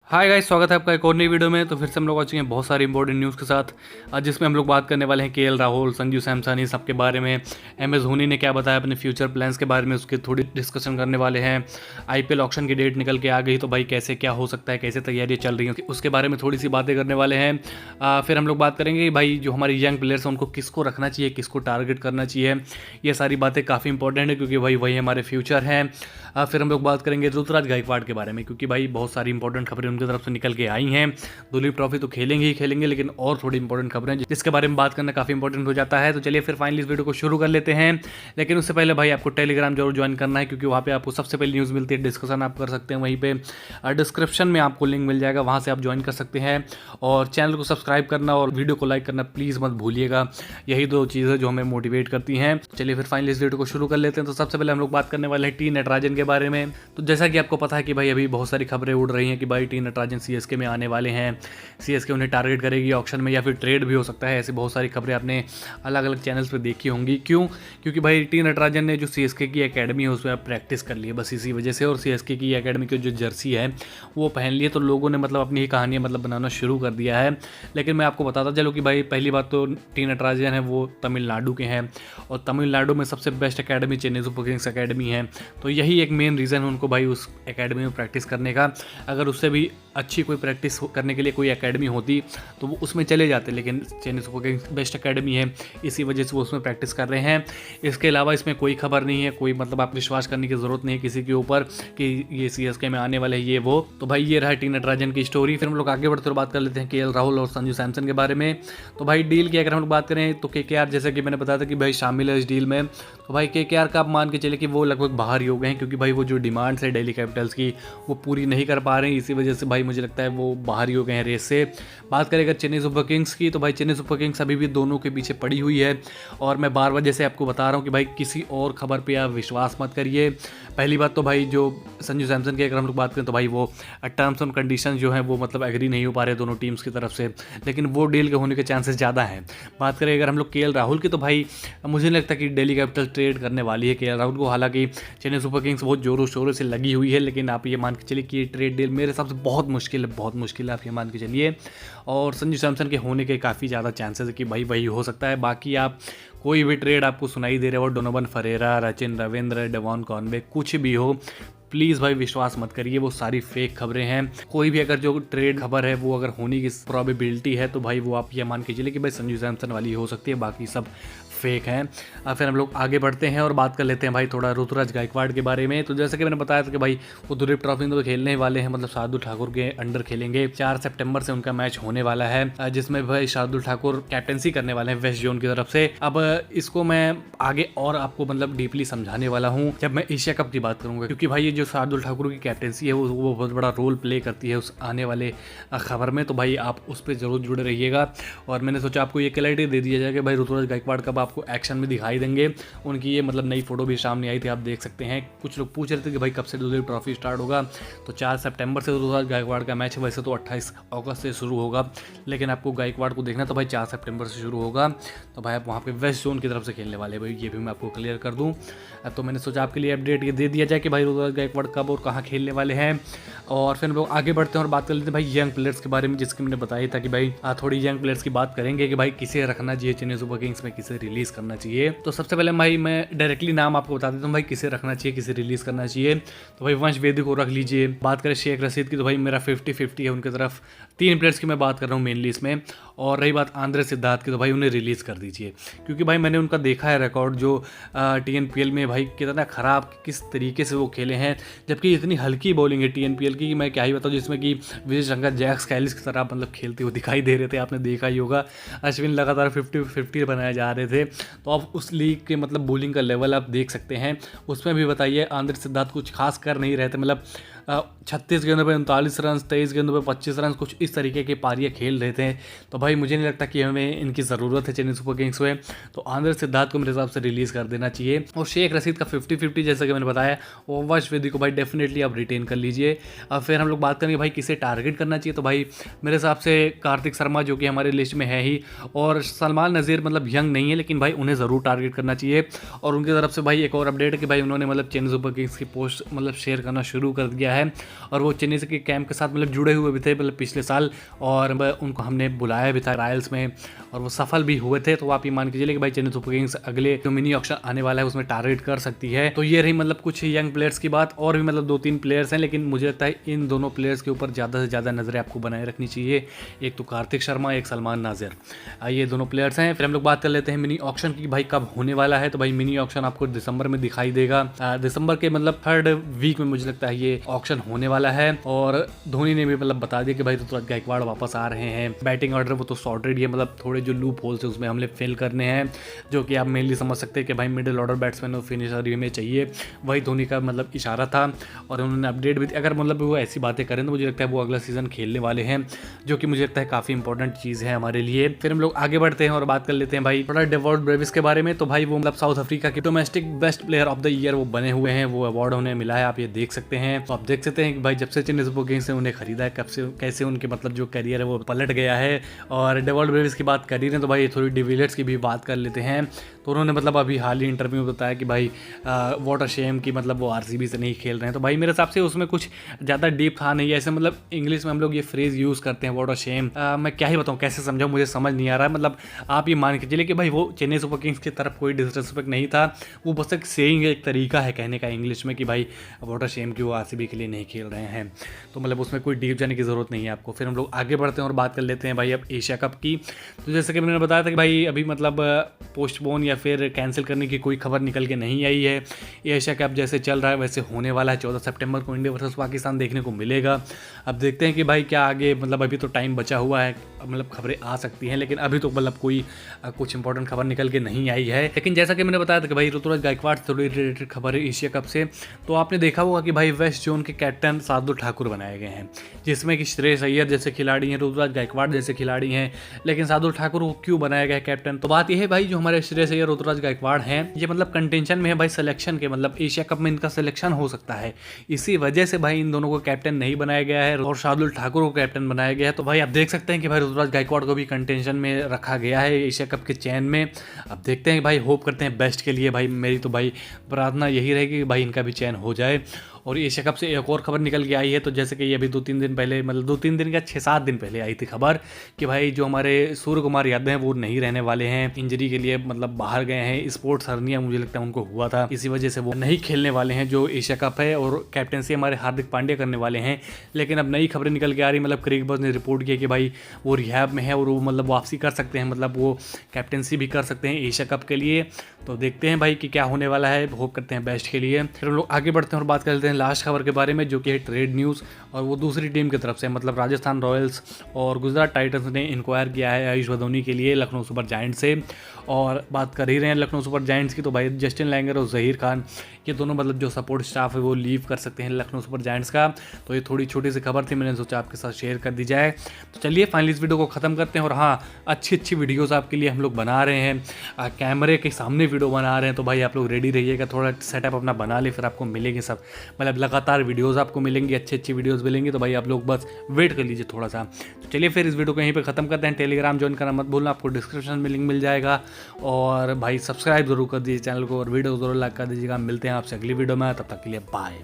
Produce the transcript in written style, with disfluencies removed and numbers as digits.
Hi guys, स्वागत है आपका एक और नई वीडियो में। तो फिर से हम लोग पहुंचे हैं बहुत सारी इंपॉर्टेंट न्यूज़ के साथ, जिसमें हम लोग बात करने वाले हैं केएल राहुल, संजू सैमसन, इन सब के बारे में। एम एस धोनी ने क्या बताया अपने फ्यूचर प्लान्स के बारे में, उसके थोड़ी डिस्कशन करने वाले हैं। आईपीएल ऑक्शन की डेट निकल के आ गई, तो भाई कैसे क्या हो सकता है, कैसे तैयारियाँ चल रही हैं, उसके बारे में थोड़ी सी बातें करने वाले हैं। फिर हम लोग बात करेंगे कि भाई जो हमारी यंग प्लेयर्स हैं उनको किसको रखना चाहिए, किसको टारगेट करना चाहिए। ये सारी बातें काफ़ी इंपॉर्टेंट है क्योंकि भाई वही हमारे फ्यूचर हैं। फिर हम लोग बात करेंगे ऋतुराज गायकवाड़ के बारे में, क्योंकि भाई बहुत सारी इंपॉर्टेंट खबरें उनकी तरफ से निकल के आई हैं। दुलीप ट्रॉफी तो खेलेंगे ही खेलेंगे, लेकिन और थोड़ी इंपॉर्टेंट खबरें जिसके बारे में बात करना काफ़ी इंपॉर्टेंट हो जाता है। तो चलिए फिर फाइनली इस वीडियो को शुरू कर लेते हैं। लेकिन उससे पहले भाई आपको टेलीग्राम जरूर ज्वाइन करना है, क्योंकि वहाँ पे आपको सबसे पहले न्यूज़ मिलती है, डिस्कशन आप कर सकते हैं वहीं पे। डिस्क्रिप्शन में आपको लिंक मिल जाएगा, वहाँ से आप ज्वाइन कर सकते हैं। और चैनल को सब्सक्राइब करना और वीडियो को लाइक करना प्लीज़ मत भूलिएगा। यही दो चीज़ें जो हमें मोटिवेट करती हैं। चलिए फिर फाइनली इस वीडियो को शुरू कर लेते हैं। तो सबसे पहले हम लोग बात करने वाले हैं टी नटराजन के बारे में। तो जैसा कि आपको पता है कि भाई अभी बहुत सारी खबरें उड़ रही हैं कि भाई टी नटराजन सीएसके में आने वाले हैं, सीएसके उन्हें टारगेट करेगी ऑक्शन में, या फिर ट्रेड भी हो सकता है। ऐसी बहुत सारी खबरें आपने अलग अलग चैनल्स पे देखी होंगी। क्यों? क्योंकि भाई टी नटराजन ने जो सीएसके की एकेडमी है उसमें प्रैक्टिस कर ली है, बस इसी वजह से। और सीएसके की एकेडमी की जो जर्सी है वो पहन ली है, तो लोगों ने मतलब अपनी ही कहानियाँ मतलब बनाना शुरू कर दिया है। लेकिन मैं आपको बताता चलूँ कि भाई पहली बात तो टी नटराजन है वो तमिलनाडु के हैं, और तमिलनाडु में सबसे best academy Chennai super Kings academy है। तो यही एक मेन रीज़न है उनको भाई उस एकेडमी में प्रैक्टिस करने का। अगर उससे भी अच्छी कोई प्रैक्टिस करने के लिए कोई एकेडमी होती तो वो उसमें चले जाते, लेकिन Chennai super Kings best academy है, इसी वजह से वो उसमें प्रैक्टिस कर रहे हैं। इसके अलावा इसमें कोई खबर नहीं है, कोई मतलब आप विश्वास करने की ज़रूरत नहीं है किसी के ऊपर कि ये सीएसके में आने वाले ये वो। तो भाई ये रहा टी नटराजन की स्टोरी। फिर हम लोग आगे बढ़ते हुए बात कर लेते हैं केएल राहुल और संजू सैमसन के बारे में। तो भाई डील की अगर हम लोग बात करें तो केकेआर, जैसे कि मैंने बताया था कि भाई शामिल है इस डील में। तो भाई केकेआर का आप मान के चले कि वो लगभग बाहर ही हो गए हैं, क्योंकि भाई वो जो डिमांड्स है दिल्ली कैपिटल्स की वो पूरी नहीं कर पा रहे हैं। इसी वजह से भाई मुझे लगता है वो बाहर ही हो गए हैं रेस से। बात करें अगर चेन्नई सुपर किंग्स की, तो भाई चेन्नई सुपर किंग्स अभी भी दोनों के पीछे पड़ी हुई है। और मैं बार बार जैसे आपको बता रहा हूँ कि भाई किसी और खबर पे आप विश्वास मत करिए। पहली बात तो भाई जो संजू सैमसन की अगर हम लोग बात करें तो भाई वो टर्म्स एंड कंडीशन जो है वो मतलब एग्री नहीं हो पा रहे दोनों टीम्स की तरफ से, लेकिन वो डील के होने के चांसेस ज़्यादा हैं। बात करें अगर हम लोग केएल राहुल की, तो भाई मुझे नहीं लगता कि दिल्ली कैपिटल ट्रेड करने वाली है केएल राहुल को। हालांकि चेन्नई सुपर किंग्स बहुत जोरों शोरों से लगी हुई है, लेकिन आप ये मान के चलिए कि ये ट्रेड डील मेरे हिसाब से बहुत मुश्किल है, बहुत मुश्किल है, आप ये मान के चलिए। और संजू सैमसन के होने के काफ़ी ज़्यादा चांसेस है कि भाई वही हो सकता है। बाकी आप कोई भी ट्रेड आपको सुनाई दे रहा हो, Donovan Ferreira, Rachin Ravindra, Devon Conway, कुछ भी हो, प्लीज़ भाई विश्वास मत करिए, वो सारी फेक खबरें हैं। कोई भी अगर जो ट्रेड खबर है वो अगर होने की प्रोबेबिलिटी है तो भाई वो आप ये मान के चलिए कि भाई संजू सैमसन वाली हो सकती है, बाकी सब फेक हैं। फिर हम लोग आगे बढ़ते हैं और बात कर लेते हैं भाई थोड़ा ऋतुराज गायकवाड़ के बारे में। तो जैसे कि मैंने बताया था कि भाई वो दुलीप ट्रॉफी तो खेलने वाले हैं, मतलब शार्दुल ठाकुर के अंडर खेलेंगे। 4 सितंबर से उनका मैच होने वाला है, जिसमें भाई शार्दुल ठाकुर कैप्टनसी करने वाले हैं वेस्ट जोन की तरफ से। अब इसको मैं आगे और आपको मतलब डीपली समझाने वाला हूँ जब मैं एशिया कप की बात करूंगा, क्योंकि भाई ये जो शार्दुल ठाकुर की कैप्टनसी है वो बहुत बड़ा रोल प्ले करती है उस आने वाले खबर में। तो भाई आप उस पर जरूर जुड़े रहिएगा। और मैंने सोचा आपको ये क्लैरिटी दे दिया जाए कि भाई ऋतुराज गायकवाड़ कब आपको एक्शन में दिखाई देंगे। उनकी ये मतलब नई फोटो भी सामने आई थी, आप देख सकते हैं। कुछ लोग पूछ रहे थे कि भाई कब से दुलीप ट्रॉफी स्टार्ट होगा, तो 4 सितंबर से ऋतुराज गायकवाड़ का मैच है। वैसे तो 28 अगस्त से शुरू होगा, लेकिन आपको गायकवाड़ को देखना तो भाई 4 सितंबर से शुरू होगा। तो भाई आप वहाँ पे वेस्ट जोन की तरफ से खेलने वाले भाई, ये भी मैं आपको क्लियर कर दूँ। तो मैंने सोचा आपके लिए अपडेट ये दे दिया जाए कि भाई ऋतुराज गायकवाड़ कब और कहाँ खेलने वाले हैं। और फिर हम लोग आगे बढ़ते हैं और बात कर लेते हैं भाई यंग प्लेयर्स के बारे में, जिसके मैंने बताया था कि भाई थोड़ी यंग प्लेयर्स की बात करेंगे कि भाई किसे रखना चाहिए चेन्नई सुपर किंग्स में, किसे रिलीज करना चाहिए। तो सबसे पहले भाई मैं डायरेक्टली नाम आपको बता देता हूँ भाई किसे रखना चाहिए, किसे रिलीज करना चाहिए। तो भाई वंश वेदी को रख लीजिए। बात करें शेख रशीद की, तो भाई मेरा 50-50 है उनकी तरफ। 3 प्लेयर्स की मैं बात कर रहा हूँ मेनली इसमें। और रही बात आंद्रे सिद्धार्थ की, तो भाई उन्हें रिलीज़ कर दीजिए, क्योंकि भाई मैंने उनका देखा है रिकॉर्ड जो टीएनपीएल में भाई कितना ख़राब किस तरीके से वो खेले हैं, जबकि इतनी हल्की बॉलिंग है टीएनपीएल की कि मैं क्या ही बताऊँ, जिसमें कि विजय शंकर जैक्स कैलिस की तरह मतलब खेलते हुए दिखाई दे रहे थे। आपने देखा ही होगा, अश्विन लगातार 50-50 बनाए जा रहे थे। तो अब उस लीग के मतलब बॉलिंग का लेवल आप देख सकते हैं। उसमें भी बताइए आंद्रे सिद्धार्थ कुछ खास कर नहीं रहे थे, मतलब 36 गेंदों पे 39 रन, 23 गेंदों पे 25 रन, कुछ इस तरीके की पारियाँ खेल रहे थे। तो भाई मुझे नहीं लगता कि हमें इनकी ज़रूरत है चेन्नई सुपर किंग्स में। तो आंद्रे सिद्धार्थ को मेरे हिसाब से रिलीज़ कर देना चाहिए। और शेख रशीद का 50-50 जैसा कि मैंने बताया, और वंश वेदी को भाई डेफिनेटली आप रिटेन कर लीजिए। फिर हम लोग बात करेंगे भाई किसे टारगेट करना चाहिए। तो भाई मेरे हिसाब से कार्तिक शर्मा जो कि हमारे लिस्ट में है ही, और सलमान नज़ीर मतलब यंग नहीं है, लेकिन भाई उन्हें ज़रूर टारगेट करना चाहिए। और उनकी तरफ से भाई एक और अपडेट है कि भाई उन्होंने मतलब चेन्नई सुपर किंग्स की पोस्ट मतलब शेयर करना शुरू कर दिया किया है और वो चेन्नई के कैंप के साथ मतलब जुड़े हुए भी थे मतलब पिछले साल, और उनको हमने बुलाया भी था ट्रायल्स में और वो सफल भी हुए थे। तो आप ये मान के चलिए कि भाई चेन्नई सुपर किंग्स अगले जो मिनी ऑक्शन आने वाला है उसमें टारगेट कर सकती है। तो ये रही मतलब कुछ यंग प्लेयर्स की बात, और भी मतलब 2-3 प्लेयर्स हैं, लेकिन मुझे लगता है इन दोनों प्लेयर्स के ऊपर ज़्यादा से ज़्यादा नजरें आपको बनाए रखनी चाहिए। एक तो कार्तिक शर्मा, एक सलमान नाजिर, ये दोनों प्लेयर्स हैं। फिर हम लोग बात कर लेते हैं मिनी ऑक्शन की, भाई कब होने वाला है। तो भाई मिनी ऑक्शन आपको दिसंबर में दिखाई देगा, दिसंबर के मतलब 3rd वीक में मुझे लगता है ये ऑक्शन होने वाला है। और धोनी ने भी मतलब बता दिया कि भाई ऋतुराज गायकवाड़ वापस आ रहे हैं। बैटिंग ऑर्डर वो तो सॉर्टेड ही है, मतलब थोड़े जो लूप होल्स है उसमें हमने फिल करने हैं, जो कि आप मेनली समझ सकते हैं कि भाई मिडिल ऑर्डर बैट्समैन और फिनिशर में चाहिए, वही धोनी का मतलब इशारा था। और उन्होंने अपडेट भी, अगर मतलब वो ऐसी बातें करें तो मुझे लगता है वो अगला सीजन खेलने वाले हैं, जो कि मुझे लगता है काफ़ी इंपॉर्टेंट चीज़ है हमारे लिए। फिर हम लोग आगे बढ़ते हैं और बात कर लेते हैं भाई थोड़ा डेवॉर्ड ब्रेविस के बारे में। तो भाई वो मतलब साउथ अफ्रीका के domestic best player of the year वो बने हुए हैं, वो अवार्ड उन्हें मिला है, आप ये देख सकते हैं। तो आप देख सकते हैं कि भाई जब से चेन्नई सुपर किंग्स ने उन्हें खरीदा है, कब से कैसे उनके मतलब जो करियर है वो पलट गया है। और डेवॉल्ड ब्रेविस की बात कर ही रहे हैं तो भाई थोड़ी डिविलियर्स की भी बात कर लेते हैं। तो उन्होंने मतलब अभी हाल ही इंटरव्यू में बताया कि भाई व्हाट अ शेम कि मतलब वो आरसीबी से नहीं खेल रहे हैं। तो भाई मेरे हिसाब से उसमें कुछ ज़्यादा डीप था नहीं, ऐसे मतलब इंग्लिश में हम लोग ये फ्रेज यूज़ करते हैं व्हाट अ शेम, मैं क्या ही बताऊँ कैसे समझाऊँ, मुझे समझ नहीं आ रहा है। मतलब आप ये मान के चलिए कि भाई वो चेन्नई सुपर किंग्स की तरफ कोई डिसरिस्पेक्ट नहीं था, वो बस एक सेइंग, एक तरीका है कहने का इंग्लिश में कि भाई व्हाट अ शेम कि वो आरसीबी के लिए नहीं खेल रहे हैं। तो मतलब उसमें कोई डीप जाने की ज़रूरत नहीं है आपको। फिर हम लोग आगे बढ़ते हैं और बात कर लेते हैं भाई अब एशिया कप की। तो जैसे कि मैंने बताया था कि भाई अभी मतलब पोस्टपोन या फिर कैंसिल करने की कोई खबर निकल के नहीं आई है। एशिया कप जैसे चल रहा है वैसे होने वाला है, 14 सितंबर को इंडिया वर्सेस पाकिस्तान देखने को मिलेगा। अब देखते हैं कि भाई क्या आगे, मतलब अभी तो टाइम बचा हुआ है, मतलब खबरें आ सकती हैं, लेकिन अभी तो मतलब कोई कुछ इंपॉर्टेंट खबर निकल के नहीं आई है। लेकिन जैसा कि मैंने बताया था कि भाई ऋतुराज गायकवाड़ से थोड़ी रिलेटेड खबर है एशिया कप से। तो आपने देखा होगा कि भाई वेस्ट जोन के कैप्टन शार्दुल ठाकुर बनाए गए हैं, जिसमें कि श्रेयस अय्यर जैसे खिलाड़ी हैं, ऋतुराज गायकवाड़ जैसे खिलाड़ी हैं, लेकिन शार्दुल ठाकुर को क्यों बनाया गया कैप्टन? तो बात यह है भाई जो हमारे श्रेयस अय्यर ऋतुराज गायकवाड़ हैं ये मतलब कंटेंशन में है भाई सिलेक्शन के, मतलब एशिया कप में इनका सिलेक्शन हो सकता है, इसी वजह से भाई इन दोनों को कैप्टन नहीं बनाया गया है और शार्दुल ठाकुर को कैप्टन बनाया गया है। तो भाई आप देख सकते हैं कि भाई ऋतुराज गायकवाड़ को भी कंटेंशन में रखा गया है एशिया कप के चयन में। अब देखते हैं भाई, होप करते हैं बेस्ट के लिए। भाई मेरी तो भाई प्रार्थना यही रहेगी कि भाई इनका भी चयन हो जाए। और एशिया कप से एक और खबर निकल के आई है, तो जैसे कि ये अभी 2-3 दिन पहले, मतलब 2-3 दिन या 6-7 दिन पहले आई थी खबर कि भाई जो हमारे सूर्य कुमार यादव हैं वो नहीं रहने वाले हैं, इंजरी के लिए मतलब बाहर गए हैं, स्पोर्ट्स हर्निया मुझे लगता है उनको हुआ था, इसी वजह से वो नहीं खेलने वाले हैं जो एशिया कप है। और कैप्टनसी हमारे हार्दिक पांड्या करने वाले हैं। लेकिन अब नई खबरें निकल के आ रही, मतलब क्रिक बज़ ने रिपोर्ट किया कि भाई वो रिहैब में है और वो मतलब वापसी कर सकते हैं, मतलब वो कैप्टनसी भी कर सकते हैं एशिया कप के लिए। तो देखते हैं भाई कि क्या होने वाला है, होप करते हैं बेस्ट के लिए। फिर हम लोग आगे बढ़ते हैं और बात कर लेते हैं लास्ट खबर के बारे में, जो कि है ट्रेड न्यूज़, और वो दूसरी टीम की तरफ से, मतलब राजस्थान रॉयल्स और गुजरात टाइटंस ने इंक्वायर किया है आयुष बदौनी के लिए लखनऊ सुपर जायंट से। और बात कर ही रहे हैं लखनऊ सुपर जायंट्स की, तो भाई जस्टिन लैंगर और जहीर खान ये दोनों मतलब जो सपोर्ट स्टाफ है वो लीव कर सकते हैं लखनऊ सुपर जायंट्स का। तो ये थोड़ी छोटी सी खबर थी, मैंने सोचा आपके साथ शेयर कर दी जाए। तो चलिए फाइनली इस वीडियो को ख़त्म करते हैं। और हाँ, अच्छी वीडियोज़ आपके लिए हम लोग बना रहे हैं, कैमरे के सामने वीडियो बना रहे हैं, तो भाई आप लोग रेडी रहिएगा, थोड़ा सेटअप अपना बना ले, फिर आपको मिलेंगे सब, मतलब लगातार वीडियोज़ आपको मिलेंगी, अच्छी वीडियोज़ मिलेंगी। तो भाई आप लोग बस वेट कर लीजिए थोड़ा सा। तो चलिए फिर इस वीडियो को यहीं पर ख़त्म करते हैं। टेलीग्राम ज्वाइन करना मत भूलना, आपको डिस्क्रिप्शन में लिंक मिल जाएगा। और भाई सब्सक्राइब जरूर कर दीजिए चैनल को और वीडियो जरूर लाइक कर दीजिएगा। मिलते हैं आपसे अगली वीडियो में, तब तक के लिए बाय।